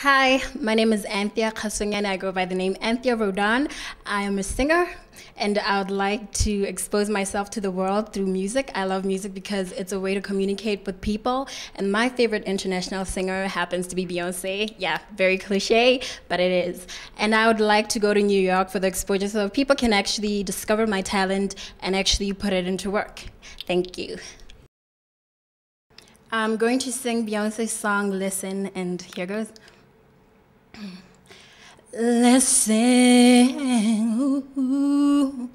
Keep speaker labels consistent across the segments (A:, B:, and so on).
A: Hi, my name is Anthea Kgasanyane. I go by the name Anthea Rodan. I am a singer, and I would like to expose myself to the world through music. I love music because it's a way to communicate with people, and my favorite international singer happens to be Beyonce. Yeah, very cliche, but it is. And I would like to go to New York for the exposure so people can actually discover my talent and actually put it into work. Thank you. I'm going to sing Beyonce's song, Listen, and here goes. Listen ooh,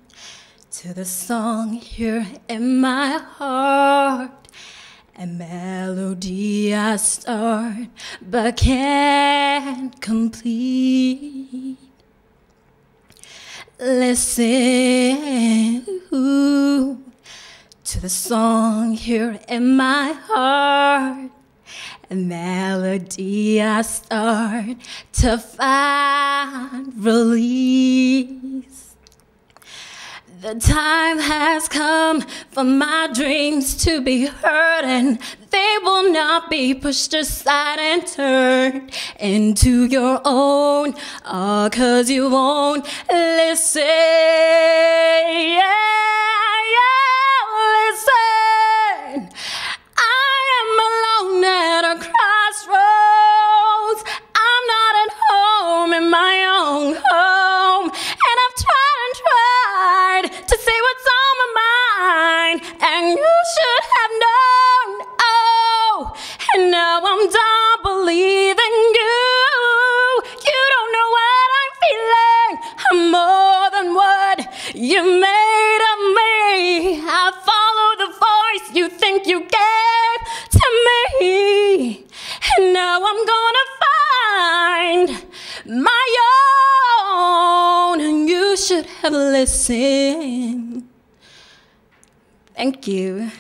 A: to the song here in my heart, a melody I start but can't complete. Listen ooh, to the song here in my heart, a melody I start to find release. The time has come for my dreams to be heard, and they will not be pushed aside and turned into your own, 'cause you won't listen. Listen. I am alone at a crossroads. I'm not at home in my own home, and I've tried to say what's on my mind, and you should have known. Oh, and now I'm done believing you. You don't know what I'm feeling. I'm more than what you made of me. I follow the voice you think you gave to me, and now I'm gonna find my own, and you should have listened. Thank you.